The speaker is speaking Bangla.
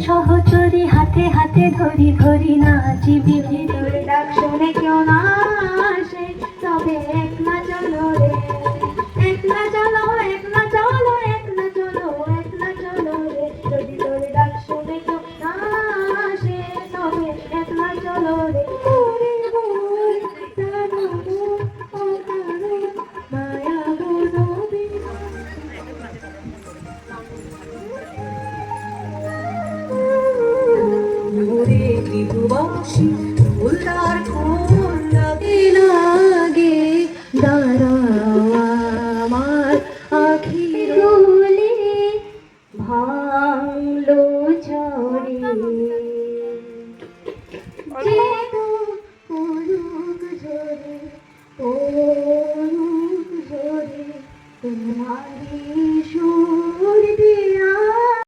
সহচরি হাতে হাতে ধরি ধরি নাচিবি ভিতরে ডাক শুনে কেউ না আসে তবে একলা চলো রে একলা চলো একলা চলো একলা চলো একলা চলো রে যদি তোর ডাক শুনে কেউ না আসে তবে একলা চলো রে মায়া গুনবি ওরে মৃদুবাসী ফুলদার ফুল লাগে দাঁড়াও আমার আখির রুলে ভাঙলো ঝরে পড়ুক ঝরে পড়ুক ঝরে তোমারি সুর দিয়া